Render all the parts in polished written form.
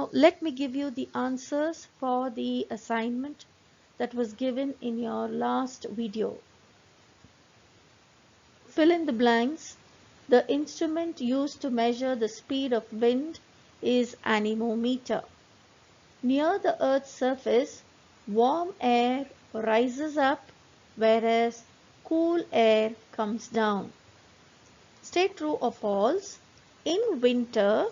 Now let me give you the answers for the assignment that was given in your last video. Fill in the blanks. The instrument used to measure the speed of wind is anemometer. Near the Earth's surface, warm air rises up whereas cool air comes down. Stay true or false. In winter,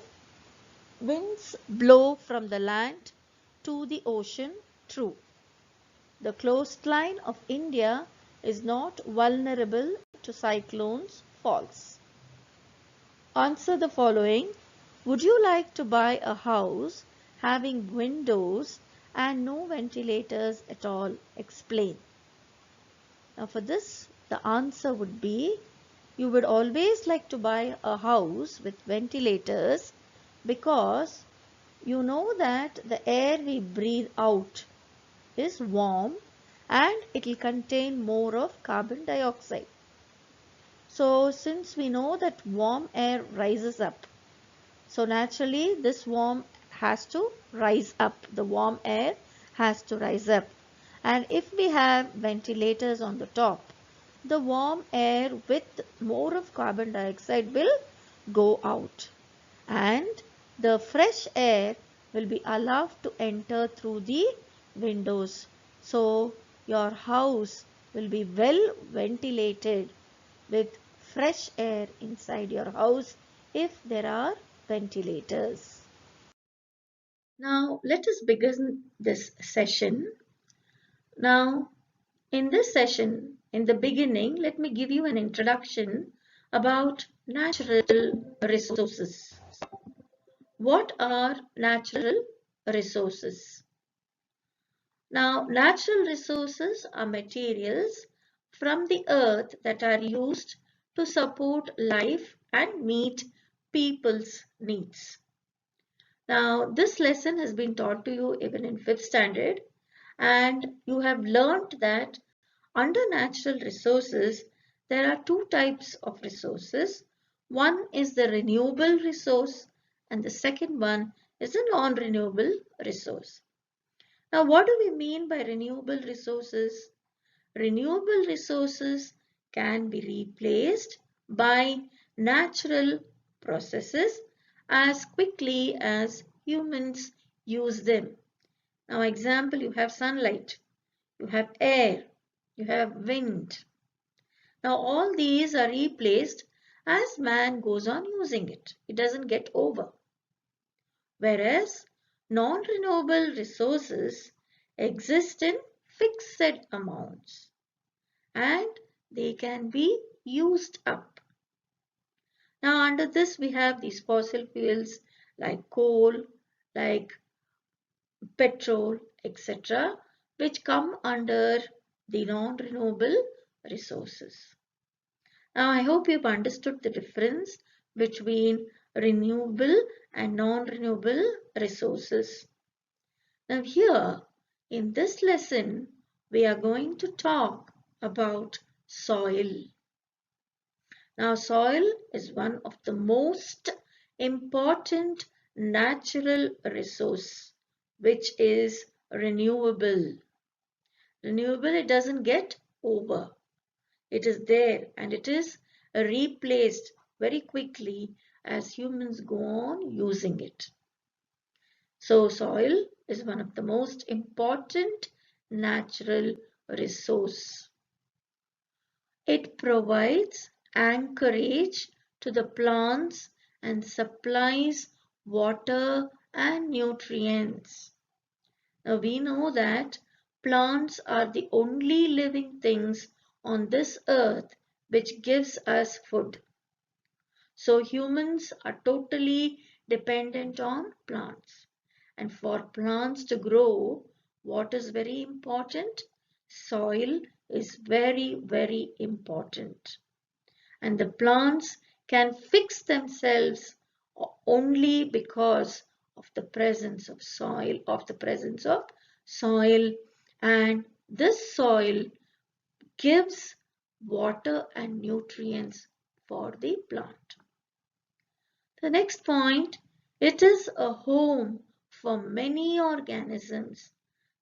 winds blow from the land to the ocean. True. The coastline of India is not vulnerable to cyclones. False. Answer the following. Would you like to buy a house having windows and no ventilators at all? Explain. Now for this, the answer would be you would always like to buy a house with ventilators because you know that the air we breathe out is warm and it will contain more of carbon dioxide. So since we know that warm air rises up, so naturally this warm has to rise up. The warm air has to rise up. And if we have ventilators on the top, the warm air with more of carbon dioxide will go out. And the fresh air will be allowed to enter through the windows. So your house will be well ventilated with fresh air inside your house if there are ventilators. Now let us begin this session. Now in this session, in the beginning, let me give you an introduction about natural resources. What are natural resources? Now, natural resources are materials from the earth that are used to support life and meet people's needs. Now, this lesson has been taught to you even in 5th standard, and you have learned that under natural resources, there are two types of resources. One is the renewable resource and the second one is a non-renewable resource. Now, what do we mean by renewable resources? Renewable resources can be replaced by natural processes as quickly as humans use them. Now, example, you have sunlight, you have air, you have wind. Now, all these are replaced as man goes on using it. It doesn't get over. Whereas non-renewable resources exist in fixed amounts and they can be used up. Now under this we have these fossil fuels like coal, like petrol, etc., which come under the non-renewable resources. Now I hope you've understood the difference between renewable and non-renewable resources. Now here in this lesson we are going to talk about soil. Now soil is one of the most important natural resource which is renewable. Renewable, it doesn't get over. It is there and it is replaced very quickly as humans go on using it. So soil is one of the most important natural resource. It provides anchorage to the plants and supplies water and nutrients. Now we know that plants are the only living things on this earth which gives us food. So humans are totally dependent on plants. And for plants to grow, what is very important? Soil is very, very important. And the plants can fix themselves only because of the presence of soil, and this soil gives water and nutrients for the plant. The next point, it is a home for many organisms.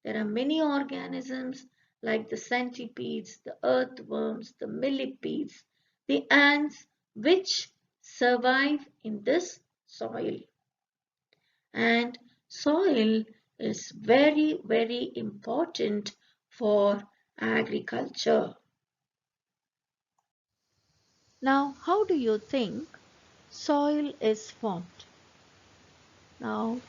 There are many organisms like the centipedes, the earthworms, the millipedes, the ants, which survive in this soil. And soil is very, very important for agriculture. Now, how do you think soil is formed? Now,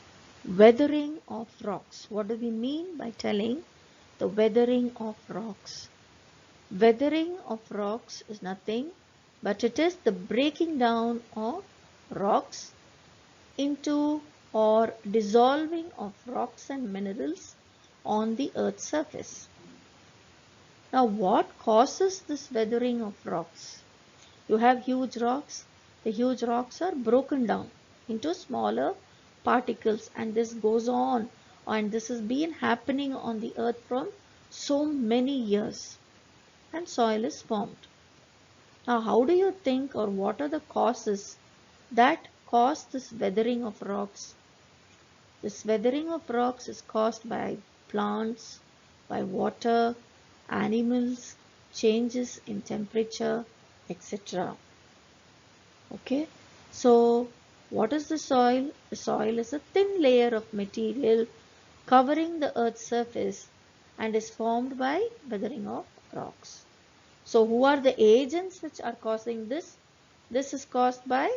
weathering of rocks. What do we mean by telling the weathering of rocks? Weathering of rocks is nothing but it is the breaking down of rocks into or dissolving of rocks and minerals on the earth's surface. Now, what causes this weathering of rocks? You have huge rocks. The huge rocks are broken down into smaller particles, and this goes on, and this has been happening on the earth from so many years, and soil is formed. Now, how do you think, or what are the causes that cause this weathering of rocks? This weathering of rocks is caused by plants, by water, animals, changes in temperature, etc. Okay, so what is the soil? The soil is a thin layer of material covering the earth's surface and is formed by weathering of rocks. So who are the agents which are causing this? This is caused by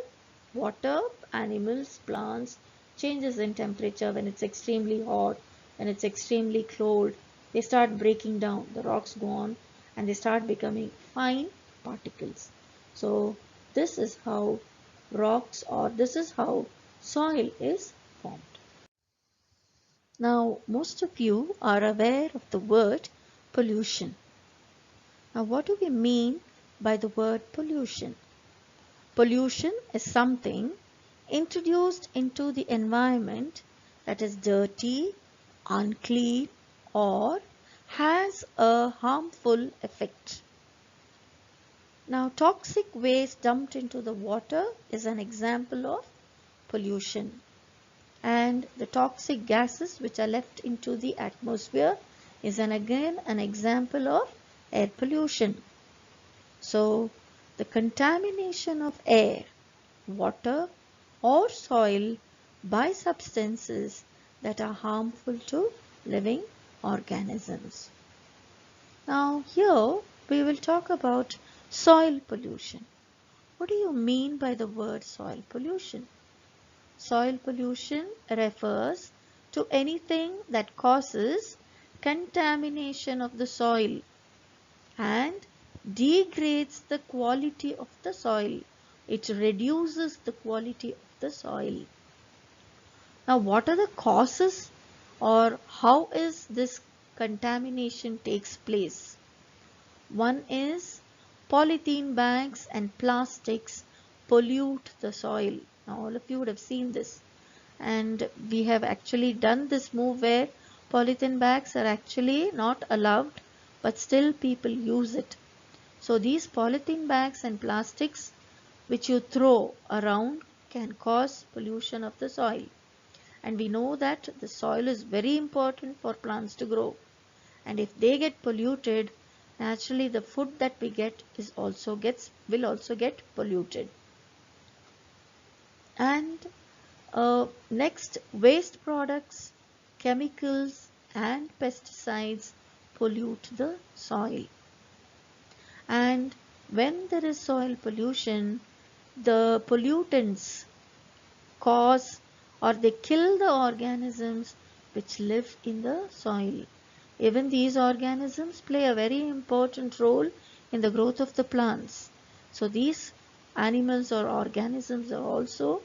water, animals, plants, changes in temperature. When it's extremely hot, when it's extremely cold, they start breaking down. The rocks go on and they start becoming fine particles. So this is how rocks, or this is how soil is formed. Now most of you are aware of the word pollution. Now what do we mean by the word pollution? Pollution is something introduced into the environment that is dirty, unclean, or has a harmful effect. Now, toxic waste dumped into the water is an example of pollution. And the toxic gases which are left into the atmosphere is again an example of air pollution. So, the contamination of air, water, or soil by substances that are harmful to living organisms. Now here we will talk about soil pollution. What do you mean by the word soil pollution? Soil pollution refers to anything that causes contamination of the soil and degrades the quality of the soil. It reduces the quality of the soil. Now, what are the causes, or how is this contamination takes place? One is polythene bags and plastics pollute the soil. Now, all of you would have seen this, and we have actually done this move where polythene bags are actually not allowed, but still people use it. So these polythene bags and plastics which you throw around can cause pollution of the soil. And we know that the soil is very important for plants to grow. And if they get polluted, naturally the food that we get will also get polluted. And next, waste products, chemicals and pesticides pollute the soil. And when there is soil pollution, the pollutants cause, or they kill the organisms which live in the soil. Even these organisms play a very important role in the growth of the plants. So these animals or organisms are also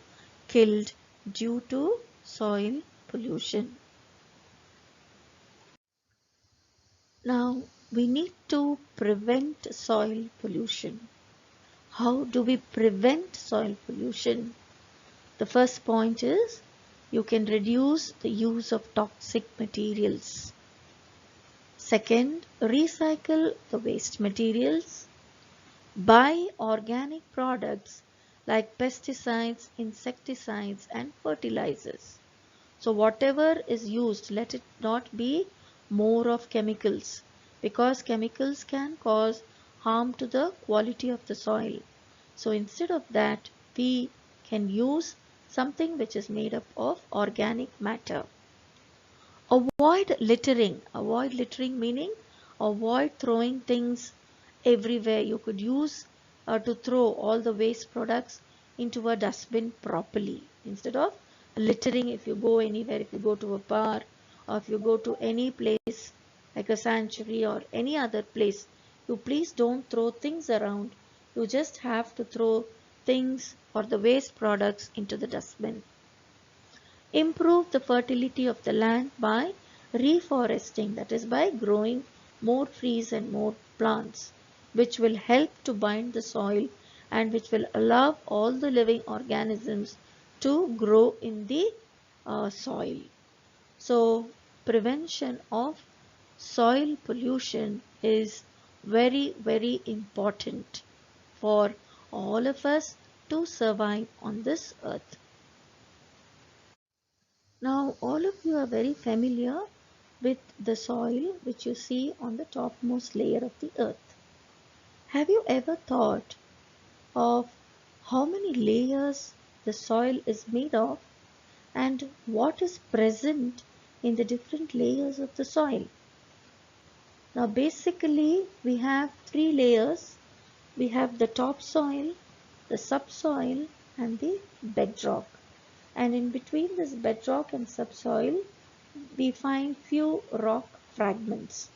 killed due to soil pollution. Now we need to prevent soil pollution. How do we prevent soil pollution? The first point is you can reduce the use of toxic materials. Second, recycle the waste materials. Buy organic products like pesticides, insecticides and fertilizers. So whatever is used, let it not be more of chemicals, because chemicals can cause harm to the quality of the soil. So instead of that, we can use something which is made up of organic matter. Avoid littering. Avoid littering meaning avoid throwing things everywhere. You could use to throw all the waste products into a dustbin properly instead of littering. If you go anywhere, if you go to a bar or if you go to any place like a sanctuary or any other place, you please don't throw things around. You just have to throw things or the waste products into the dustbin. Improve the fertility of the land by reforesting, that is by growing more trees and more plants, which will help to bind the soil and which will allow all the living organisms to grow in the soil. So prevention of soil pollution is very, very important for all of us to survive on this earth. Now all of you are very familiar with the soil which you see on the topmost layer of the earth. Have you ever thought of how many layers the soil is made of and what is present in the different layers of the soil? Now basically we have three layers. We have the topsoil, the subsoil and the bedrock. And in between this bedrock and subsoil we find few rock fragments.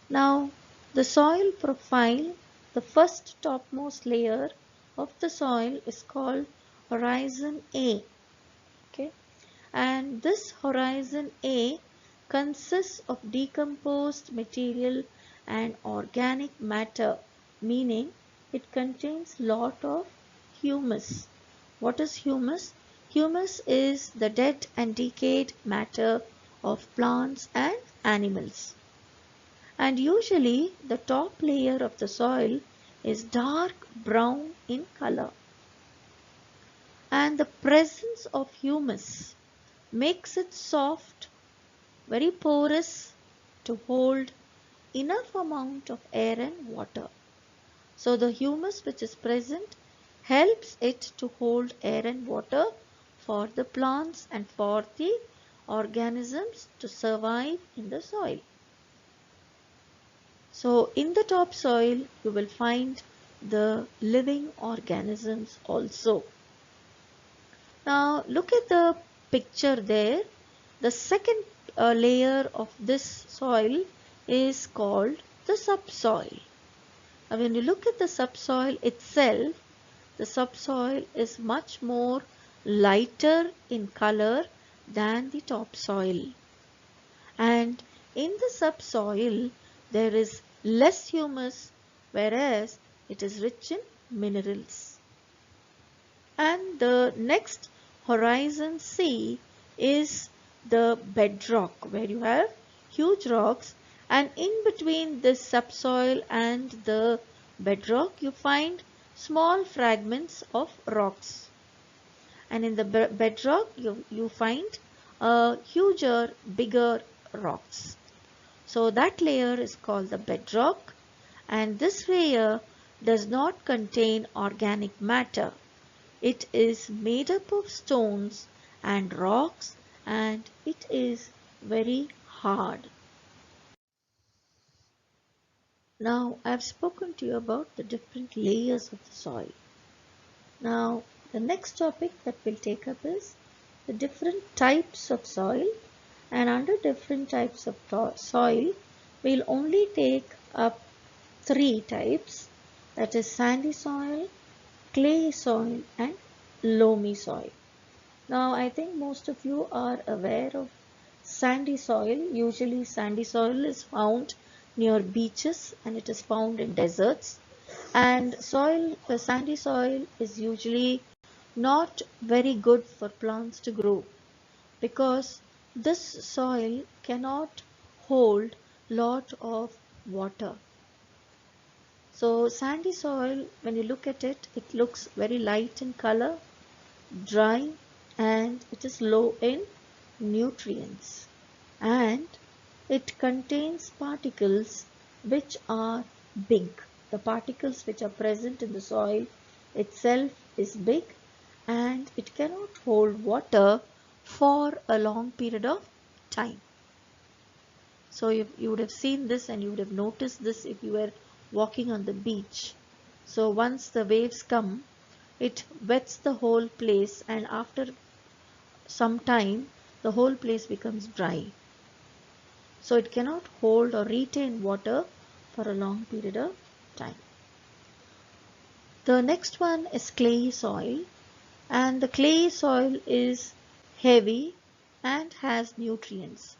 Now the soil profile, the first topmost layer of the soil is called horizon A. Okay, and this horizon A consists of decomposed material and organic matter, meaning it contains lot of humus. What is humus? Humus is the dead and decayed matter of plants and animals. And usually the top layer of the soil is dark brown in color. And the presence of humus makes it soft, very porous to hold enough amount of air and water. So the humus which is present helps it to hold air and water for the plants and for the organisms to survive in the soil. So in the topsoil you will find the living organisms also. Now look at the picture there. The second layer of this soil is called the subsoil. Now when you look at the subsoil itself, the subsoil is much more lighter in color than the topsoil. And in the subsoil there is less humus, whereas it is rich in minerals. And the next horizon C is the bedrock, where you have huge rocks, and in between this subsoil and the bedrock you find small fragments of rocks. And in the bedrock you find huger, bigger rocks. So that layer is called the bedrock, and this layer does not contain organic matter. It is made up of stones and rocks, and it is very hard. Now I have spoken to you about the different layers of the soil. Now the next topic that we'll take up is the different types of soil, and under different types of soil we'll only take up three types, that is sandy soil, clay soil and loamy soil. Now I think most of you are aware of sandy soil. Usually sandy soil is found near beaches and it is found in deserts, and sandy soil is usually not very good for plants to grow because this soil cannot hold lot of water. So sandy soil, when you look at it, it looks very light in color, dry, and it is low in nutrients, and it contains particles which are big. The particles which are present in the soil itself is big, and it cannot hold water for a long period of time. So you would have seen this and you would have noticed this if you were walking on the beach. So once the waves come, it wets the whole place, and after some time the whole place becomes dry. So it cannot hold or retain water for a long period of time. The next one is clay soil, and the clay soil is heavy and has nutrients.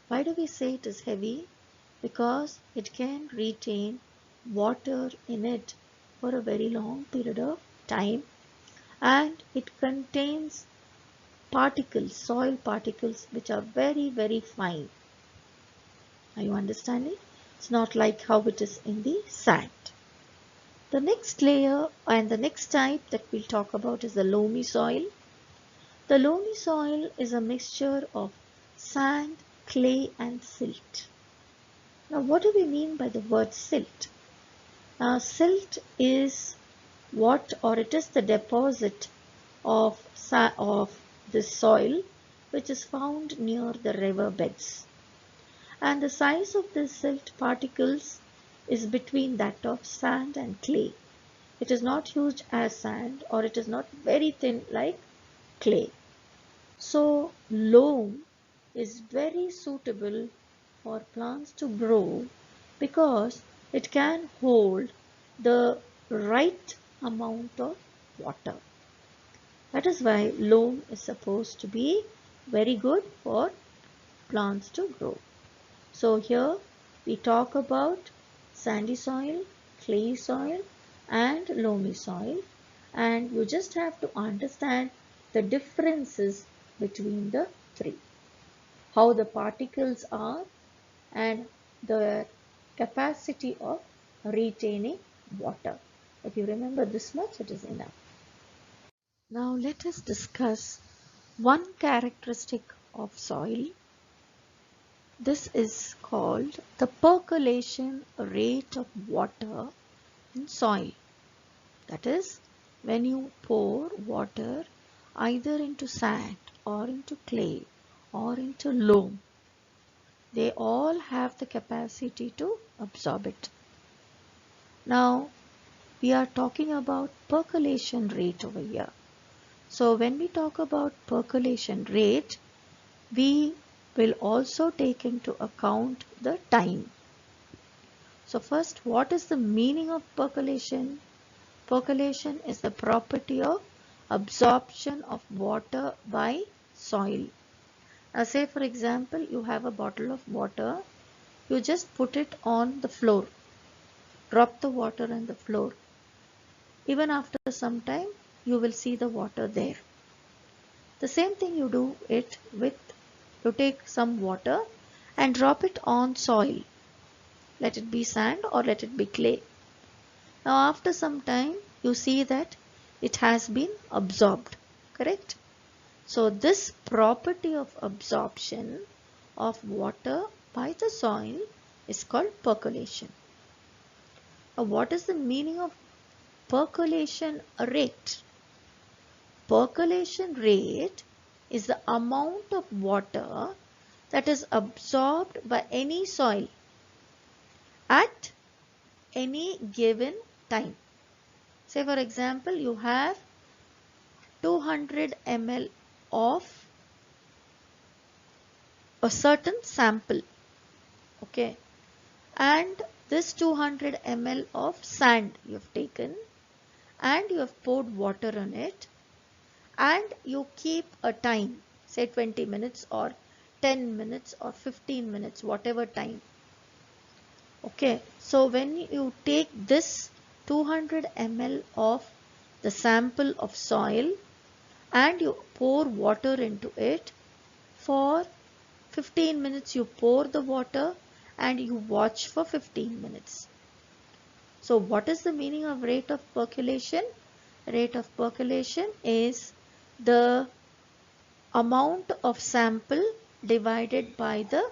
Why do we say it is heavy? Because it can retain water in it for a very long period of time, and it contains particles, soil particles, which are very, very fine. Are you understanding? It's not like how it is in the sand. The next layer and the next type that we'll talk about is the loamy soil. The loamy soil is a mixture of sand, clay and silt. Now what do we mean by the word silt? Now silt is it is the deposit of this soil which is found near the river beds. And the size of the silt particles is between that of sand and clay. It is not huge as sand, or it is not very thin like clay. So loam is very suitable for plants to grow because it can hold the right amount of water. That is why loam is supposed to be very good for plants to grow. So here we talk about sandy soil, clay soil and loamy soil, and you just have to understand the differences between the three. How the particles are and the capacity of retaining water. If you remember this much, it is enough. Now let us discuss one characteristic of soil. This is called the percolation rate of water in soil. That is, when you pour water either into sand or into clay or into loam, they all have the capacity to absorb it. Now, we are talking about percolation rate over here. So when we talk about percolation rate, we will also take into account the time. So first, what is the meaning of percolation? Percolation is the property of absorption of water by soil. Now say for example, you have a bottle of water, you just put it on the floor, drop the water on the floor. Even after some time, you will see the water there. The same thing you do it with, you take some water and drop it on soil. Let it be sand or let it be clay. Now after some time, you see that it has been absorbed, correct? So this property of absorption of water by the soil is called percolation. Now what is the meaning of percolation rate? Percolation rate is the amount of water that is absorbed by any soil at any given time. Say for example, you have 200 ml of a certain sample, okay, and this 200 ml of sand you have taken and you have poured water on it, and you keep a time, say 20 minutes or 10 minutes or 15 minutes, whatever time. Okay, so when you take this 200 ml of the sample of soil and you pour water into it, for 15 minutes you pour the water and you watch for 15 minutes. So what is the meaning of rate of percolation? Rate of percolation is the amount of sample divided by the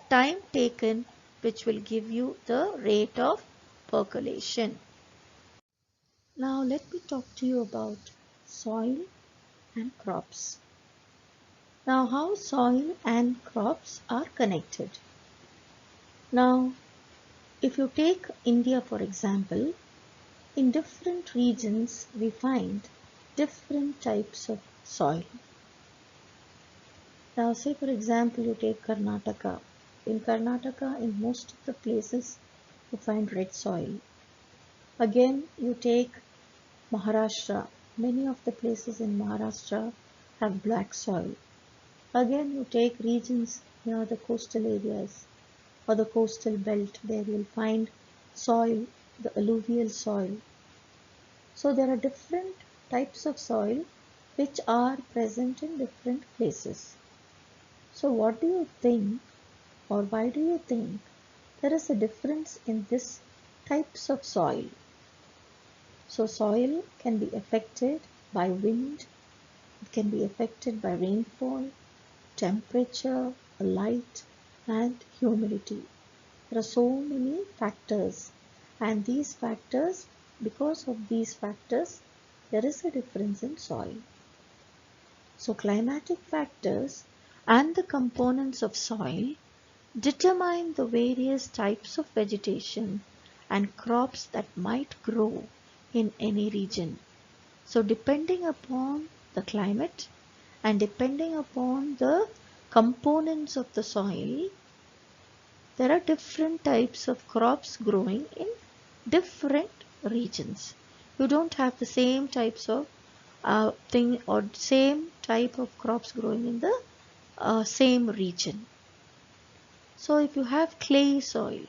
time taken, which will give you the rate of percolation. Now let me talk to you about soil and crops. Now how soil and crops are connected. Now if you take India for example, in different regions we find different types of soil. Now say for example you take Karnataka. In Karnataka, in most of the places you find red soil. Again you take Maharashtra. Many of the places in Maharashtra have black soil. Again you take regions near the coastal areas or the coastal belt, there you will find soil, the alluvial soil. So there are different types of soil which are present in different places. So what do you think, or why do you think there is a difference in these types of soil? So soil can be affected by wind, it can be affected by rainfall, temperature, light and humidity. There are so many factors, and these factors, because of these factors, there is a difference in soil. So climatic factors and the components of soil determine the various types of vegetation and crops that might grow in any region. So depending upon the climate and depending upon the components of the soil, there are different types of crops growing in different regions. You don't have the same types of thing or same type of crops growing in the same region. So if you have clay soil,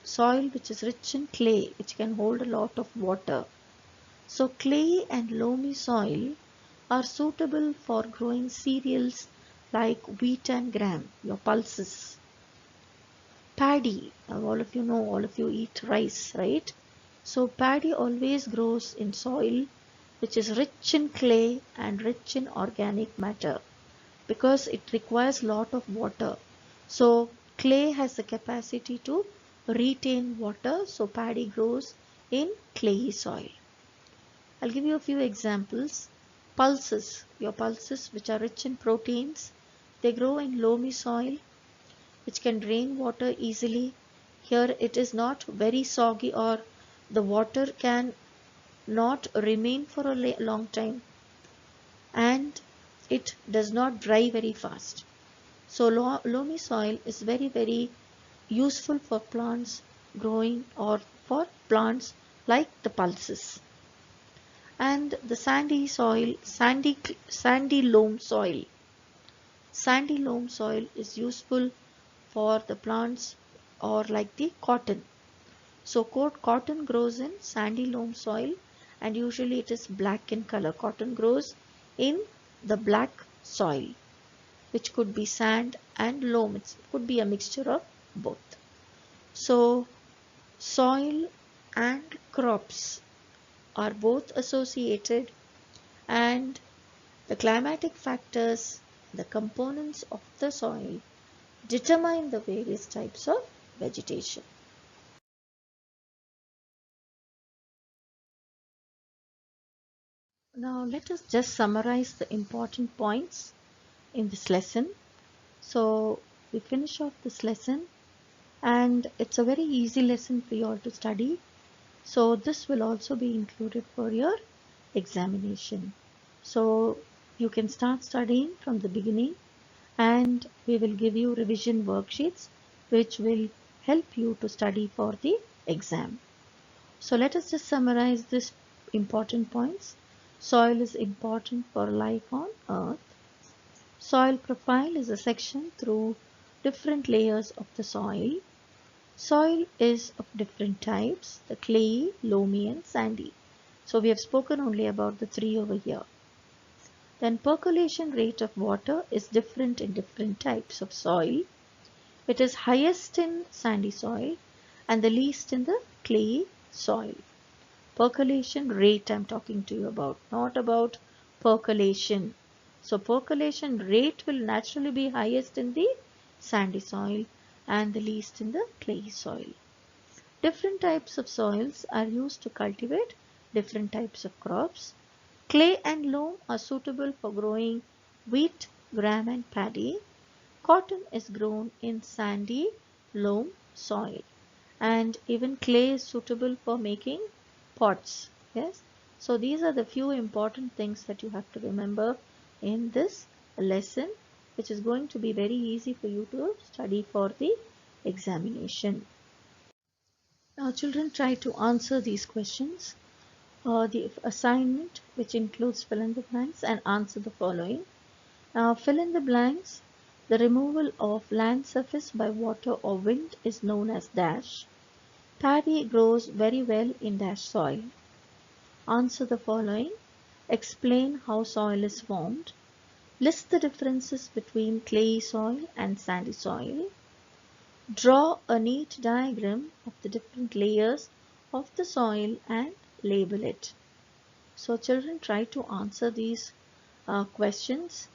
soil which is rich in clay, which can hold a lot of water. So clay and loamy soil are suitable for growing cereals like wheat and gram, your pulses. Paddy, all of you know, all of you eat rice, right? So paddy always grows in soil which is rich in clay and rich in organic matter because it requires lot of water. So clay has the capacity to retain water, so paddy grows in clayey soil. I'll give you a few examples. Pulses, your pulses which are rich in proteins, they grow in loamy soil which can drain water easily. Here it is not very soggy, or the water can not remain for a long time, and it does not dry very fast. So loamy soil is very useful for plants growing or for plants like the pulses. And the sandy soil, sandy loam soil. Sandy loam soil is useful for the plants or like the cotton. So cotton grows in sandy loam soil, and usually it is black in color. Cotton grows in the black soil, which could be sand and loam. It could be a mixture of both. So soil and crops are both associated, and the climatic factors, the components of the soil determine the various types of vegetation. Now let us just summarize the important points in this lesson. So we finish off this lesson, and it's a very easy lesson for you all to study. So this will also be included for your examination. So you can start studying from the beginning, and we will give you revision worksheets which will help you to study for the exam. So let us just summarize these important points. Soil is important for life on earth. Soil profile is a section through different layers of the soil. Soil is of different types, the clayey, loamy and sandy. So we have spoken only about the three over here. Then percolation rate of water is different in different types of soil. It is highest in sandy soil and the least in the clayey soil. Percolation rate I'm talking to you about, not about percolation. So percolation rate will naturally be highest in the sandy soil and the least in the clay soil. Different types of soils are used to cultivate different types of crops. Clay and loam are suitable for growing wheat, gram and paddy. Cotton is grown in sandy loam soil, and even clay is suitable for making pots. Yes, so these are the few important things that you have to remember in this lesson, which is going to be very easy for you to study for the examination. Now children, try to answer these questions. The assignment, which includes fill in the blanks, and answer the following. Now fill in the blanks. The removal of land surface by water or wind is known as dash. Paddy grows very well in dash soil. Answer the following. Explain how soil is formed. List the differences between clayey soil and sandy soil. Draw a neat diagram of the different layers of the soil and label it. So children, try to answer these questions